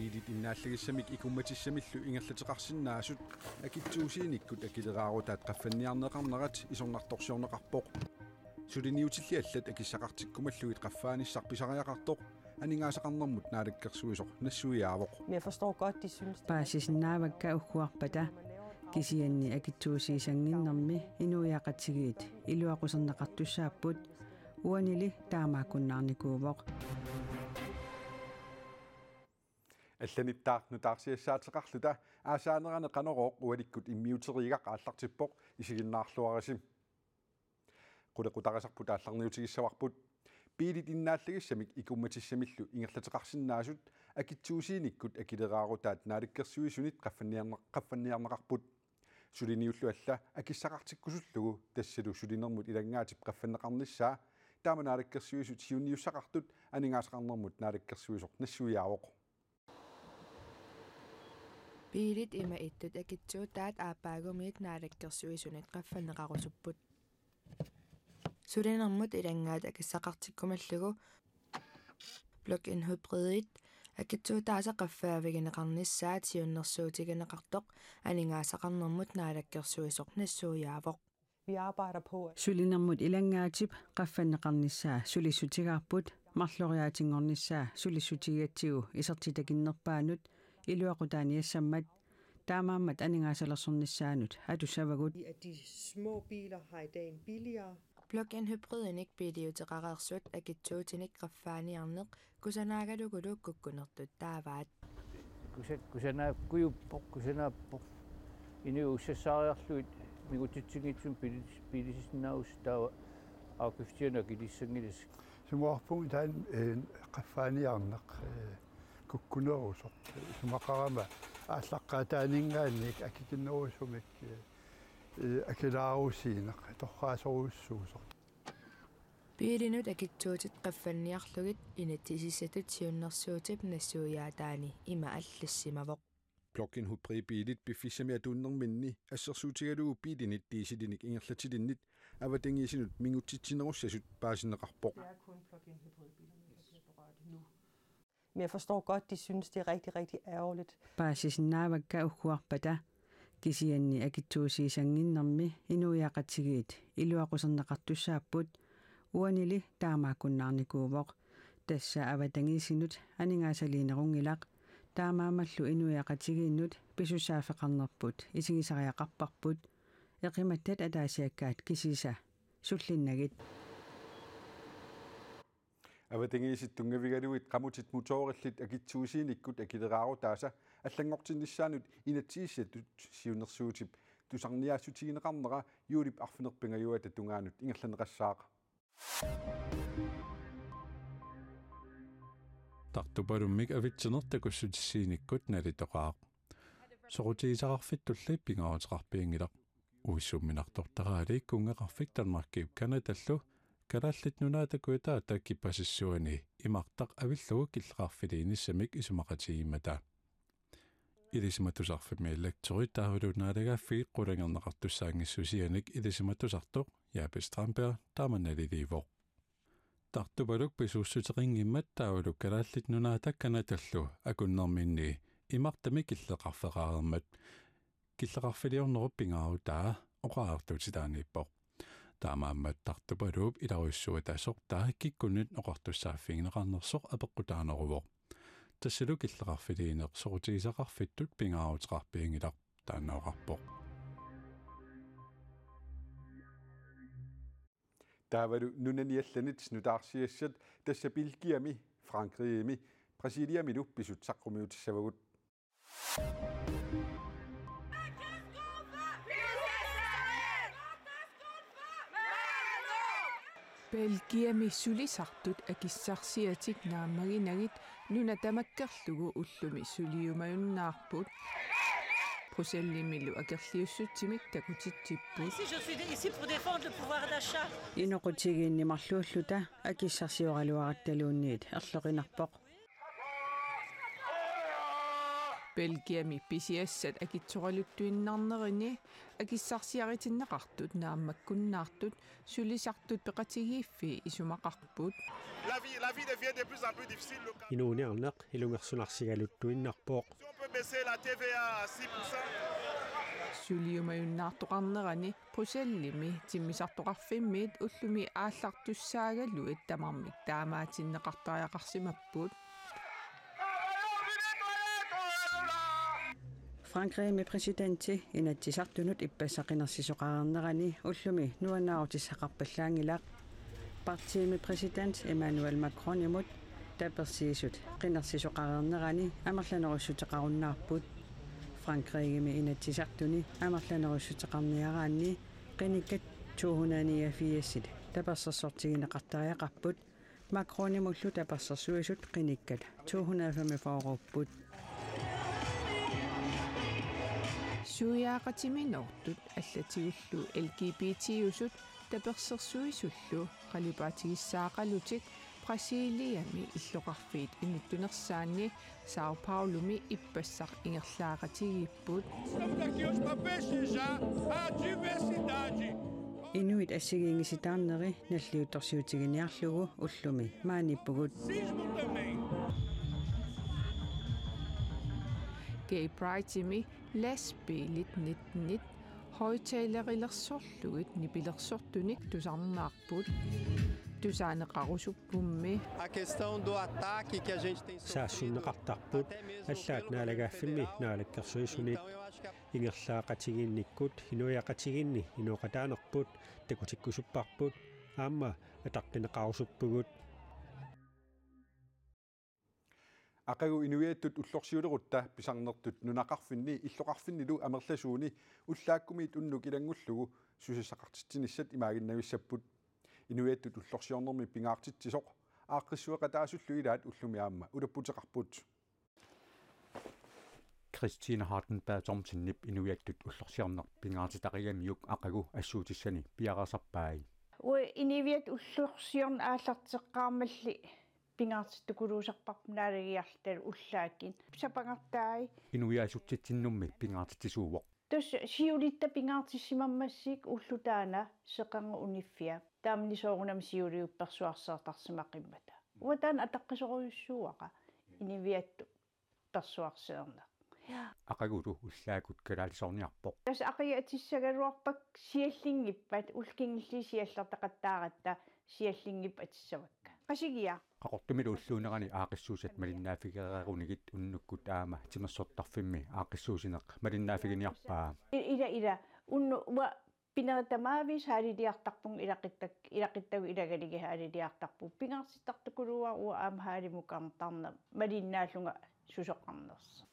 Biidit innaallagissамик икумматиссамиллу ингерлатеқарсинаасут акитсуусииниккут акилераарутаат qaffанниарнеқарнерат исорнарторсиорнеқарпоқ сулиниутиллиаллат акиссақартиккумаллугит qaffaanisарписариақартоқ анингаасақарнэрмут наалаккерсуисоқ нассуиаавоқ. Jeg forstår godt de synes Paasisnaavakka ukkuarpata kisianni akitsuusiisanginnermi inuiaqatigiit iluaqusernaqartussaapпут uanili taamaakunnaarnikuuvoq. Алланиттаар нутаарсиассаатеқарлута аасаанеране қанерооқ уаликкут иммиутеригақ ааллартиппоқ исигиннаарлуарисим қулеқутарисарпут аалларниутигиссаварпут биилит иннааллагиссамик икумматиссамиллу ингерлатеқарсинаасут акитсуусииниккут акилераарутаат нааликкерсуисунит qaffанниарнеқарпут сулиниуллу алла акиссақартиккусуллугу тассалу сулинермут илангаатип qaffаннеқарниссаа таама нааликкерсуисут сиунниуссақартут анингаасақарнермут нааликкерсуисоқ нассуиаавоқ. Biilit ima ittut akitsuutaat aappaagumiit naalakkersuisunit qaffannеqarusupпут sulinermut ilangaat akissaqartikkumallugu plug-in hybridit akitsuutaasa qaffaavigineqarnissaat siunnersuutigineqartoq aningaasaqarnermut naalakkersuisoq nassuiaavoq. Vi arbejder på Sulinermut ilangaatip qaffannеqarnissaa sulisutigaarput marloriaatingornissaa sulisutigatsigu isertitakinnerpaanut iluaqutaaniassammat taamaammat aningaasalasornissaanut atusavagut at de små biler har i dag en billigere. Plug-in hybridinik biiliuteqareersut akitsuutinik qaffaaniarneq kusanaagalukulukukkunertut taavaat. Kusanaappoq inuussassaariarluit migutitsigitsun pilisisnaaustaava aaqiftianak ilissangilis. Sumuarpung taan qaffaaniarneq kukkunerusoq sumaqarama ааllaqqaataaningaannik akikinnerusumik akilaarusiineq torraasoruussuusoq. Biilinut akitsuutit qaffanniarlugit inatisissatut siunnersuutip nassuiaataani ima аллассимавоq. Plug-in hybrid biilit bifissami atunnerminni assersuutigalugu biilinit diisilinik ingerlatilinit avatingiisinut minguttitsinerussasut paasineqarpoq. Det er kun plug-in hybridbiler, der bliver berørt nu. Men jeg forstår godt, de synes, det er rigtig, rigtig ærgerligt. Paasisnaavakka ukkuarpata kisianni akitsuusiisanginnermi inuiaqatigiit iluaqusernеqartussaapпут uanili taamaakunnaarnikuuvoq tassa avatangiisinut aningaasaliinerungilaq taamaamallu inuiaqatigiinnut pisussaaffeqarnerput isigisariaqarparput eqimattat ataasiakkaat kisisa sullinnagit Avatingiisit tungavigaluit qamutit motorillit akitsuusiinikkut akileraarutaasa аллангортиннissaanut inatiissatut siunersuutip tusarniaassutigineqarnera yuulip arfinerpingajuata tungaanut ingerlaneqassaaqa. Tartupalummik avitsenertakussutissiinikkut nalitoqaaq. Sorutiisaqarfittulli pingaruteqarpiingilaq uissumminartortaraaliik kungeqarfik Danmarkiip Kanatallu kalaallit nunaatakuita takkipasissuani imartaq avillugu killeqarfiliinissamik isumaqatigimmata ilisimatusarfimiillaktori taavuluunaalagaaffiit qulangerneqartussaangissusianik ilisimatusartoq Jaapestramper taamannaliliivoq tartupaluk pisuussuteqingimmat taavuluk kalaallit nunaata Kanatallu akunnerminni imartami killeqarfeqaarermat killeqarfiliornerup pingarutaa oqaartutitaaniippoq taamaammat tartupaluup ilaruissuutasoq taakikkunnut oqartussaaffingneqarnersoq apeqqutaaneruvoq tassalu killeqarfiliineq sorutiisaqarfittut pingaruteqarpiingilaq taannaoqarpoq Taavalu nunaniallanit nutaarsiassat tassa Belgiami Frankriimi Brasiliami luppisut saqqumiutissavagut. Belgiami sulisartut akissarsiatik naammaginagit nuna tamakkerlugu ullumi suliumayunnaarput Bruxellimilu akerliussutsimik takutittipput Je suis ici pour défendre le pouvoir d'achat. Inoqutigiinnimarluulluta akissarsioraaluarattaluunniit erloqinarpoq Belgiami pisiassat akitsoraluttuinnarnerini akissarsiaritinnaqartut naammakkunnaartut sulisartut peqatigiiffi isumaqarput La vie devient de plus en plus difficile. Inuuniarneq ilungersunarsigaluttuinnarpooq. Si on peut baisser la TVA à 6%. Suliumayunnaartoqarnerani Brusellimi timmisartoqarfimmiit ullumi aallartussaagalluit tamarmik taamaatinneqartariaqarsimapput Frankrig præsidenti inatsisartunut ippassaqinarsisoqarnerani ullumi nuannaarutissaqarpallaangilaq partiimi præsident Emmanuel Macron imut tapersiisut qinarsisoqarnerani amerlanerussutеқаруннаарput Frankrig inatsisartuni amerlanerussutеқарниараанни qinikkat 289 tapersersortigineqartariaqarput Macron imullu tapersersuisut qinikkat 245 Suyaaqatiminortut аллатигуллу LGBT-усут таперсерсуисуллу qalipaatigissаақалутик Brasiliami иллоқарфиит инуттунерсаанни Sao Paulomi иппассақ ингерлаақатигиппут Inuit assigiingisitaarneri nalliuttorsiutiginiarlugu ullumi maanippugut Gay Pride-imi lastbilit 19 højtalerillersorlugit nipilersortunik tusarnaarput tusaaneqarusuppummi A questão do ataque que a gente tem saassunneqartarput allaat naalagaaffinmi naalakkersuisunit ingerlaaqatiginnikkut inuiaqatiginni inuqataanerput takutikkusupparput aamma ataqqineqarusuppugut Aqagu inuiattut ullorsiulerutta pisarnertut nunaqarfinni illoqarfinnilu amerlasuuni ullaakkumiit unnuk ilangullugu susissaqartitsinissat imaaginnavissapput inuiattut ullorsiornermi pingaartitsisoq aaqqissuaqataasullu ilaat ullumiaamma ulapputeqarput Christine Hardenberg Thomsennip inuiattut ullorsiorner pingaartitaqigamiuk aqagu assuutissani piaqasarpaai Inuiat ullorsiorn aallarteqqaarmalli pingaartittukuluusarparpunaagiartal ullaakin sapangartaai inuiasuttitsinnummi pingaartitsisuuvoq tus siulitta pingaartissimammassik ullutaana seqanga uniffia taamni soorunam siuliuppersuarsaartarsimaqimmata uatan ataqqisoriussuaqa iniviattu persuarseerna aqagutu ullaakut kalaalisorniarpoq tas aqiatissagaluarpak siallingippat ulkingilli siallartaqattaaratta siallingip atissavakka qasigia qaqortumilu ulluunerani aaqissuusat malinnaafigereerunigit unnukkut aama timersortarfimmi aaqissuusineq malinnaaфигиниарпаа ila unnu wa pineritamavis haalidiartarpung ilaqittagu ilagaligi haalidiartarpu pingarsittartukuluwa ua aama haalimukaartarna malinnaallunga susoqarnersa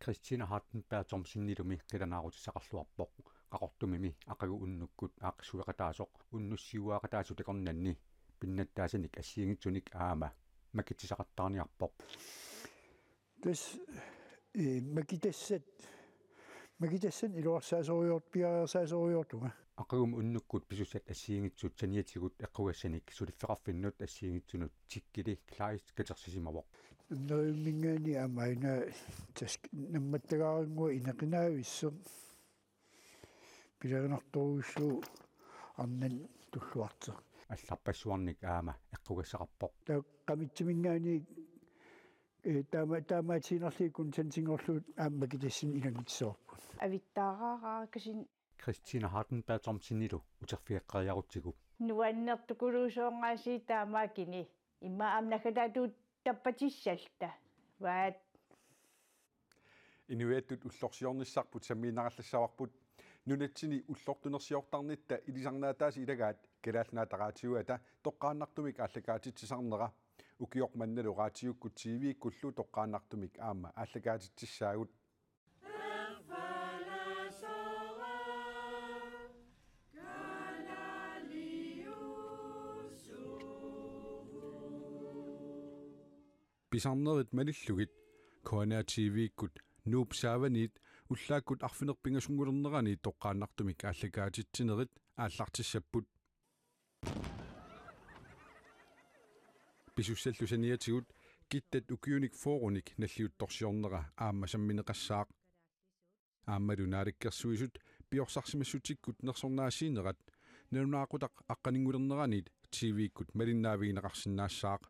Christine Hardenberg Thomsennilumi qilanaarutisaqarluarpoq qaqortumimi aqagu unnukkut aaqissueqataasoq unnussiuaaqataasutiqornanni pinnattaasanik assiingitsunik aama makitsisaqartaarniarpoq tas makitassat iluarsaasoriort piareersaasoriortunga aqagum unnukkut pisussat assiingitsut saniatigut eqqugassanik suliffeqarfinnut assiingitsunut tikkili klaist katersisimavoq mingaani amaina tas nammattagaaringua ineqinaavisser pilarinartoruussu arnan tulluarter алларпассуарник аама эққугассақарпоқ та qamitsimingaani таамаатиинерликун сансингорлуут ааммакитассин илагитсоорпут авиттаараараакасин Christine Hardenberg Thomsennilу утерфиэққариарутсигуп нуаннертукулуусоонгаasi таамаакини имма амнахалаатуут таппатиссалта ваат inuiattut ullorsiornissarput sammiinarallассаварпут nunatсини ullortunersiortarnitta ilisarnaataasi ilagaat kalaalnaataqaatiuata toqqaannartumik ааллакаатитсисарнера ukiormannaluqaatiukku TV-kullu toqqaannartumik aamma ааллакаатитсissaagut pisarnerit malillugit Koana TV-kut nuupsaavanit ullaakkut arfinerpingasungulernerani toqqaannartumik ааллакаатитсинерит ааллартиссаппут писуссаллусаниатигут kittat ukiunik forunik nalliuttorsiornera aamma sammineqassaaq aammalunaalikkersuisut piorsarsimissutikkut nersornaasiinerat nalunaaqutaq aqqaningulerneranit TV-kkut malinnaaviginaqarsinnaassaq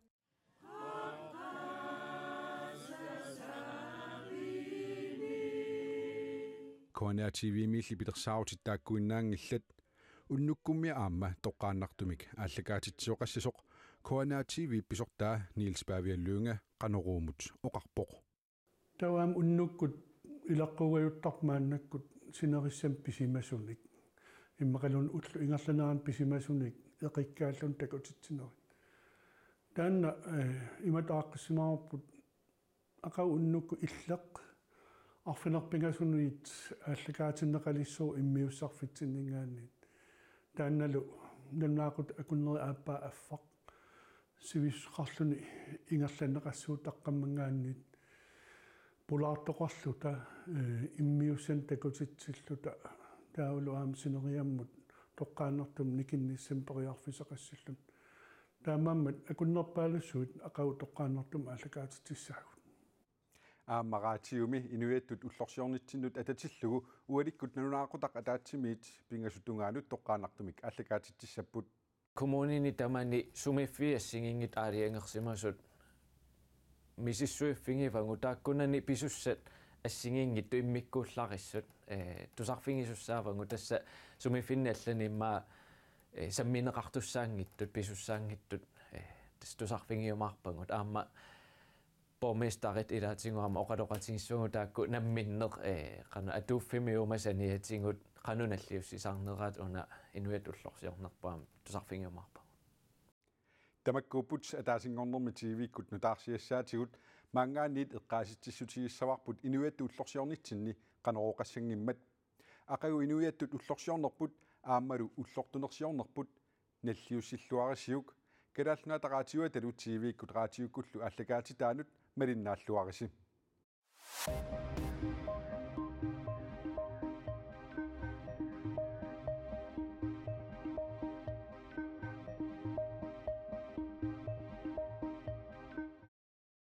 Kona TV-miilli pilersaarutittaakkuinnaangillat unnukkummia aamma toqqaannartumik ааллакаатитсиоқассасоқ Kona TV pisortaa Niels Bervialluunga qanuruumut oqarpoq Tawam unnukkut ilaqquugajuttarmaannakkut sinerissam pisimasunik immaqalun ullu ingerlaneraan pisimasunik eqikkaallun takutitsinerit taanna imataaqqissimaarput aqau unnukku illeq arfinerpingasunit ааллакаатиннеқалиссуу иммиуссарфитсиннингаанниит таанналу наннаақут акуннери ааппаа аффақ сивисқарлуни ингерланеқассуутаққаммангаанниит пулаартоқарлута иммиуссан такутитсиллута таулуаам синериаммут тоққааннартум никинниссам периарфисеқассиллун таамааммат акуннерпаалуссуут ақау тоққааннартум ааллакаатитсаагут ааммараатиуми инуиаттут уллорсиорнитсиннут ататиллугу уаликкут налунаақутақ атаатсимиит пингасутунгаанут тоққаанартумик ааллакаатитсиссаппут kommunini tamani sumiffiassingingit aaliangersimasut misissuiffingivangu taakkunani pisussat assingingittu immikkuullarissut tusarfingisussaavagu tassa sumiffinniallani immaa sammineqartussaangittut pisussaangittut tas tusarfingiumaarpangut aamma borgmestarit ilaatinguama oqaloqatigissugu taakku namminneq qanu atuuffimiumasaniatingut qanunalliussisarnerat una inuit ullorsiornerpaam tusarfingiumaarpa tamakkuuput ataasingornermi TV-kkut nutaarsiassaatigut maangaanniit eqqaasitsissutigissavarput inuiattu ullorsiornitsinni qanorooqassangimmat aqagu inuiattut ullorsiornerput aammalu ullortunersiornerput nalliussilluarisiuk kalaallunaataqaatiua talu TV-kkut raatiukkullu ааллакаатитаанут малиннааллуарisi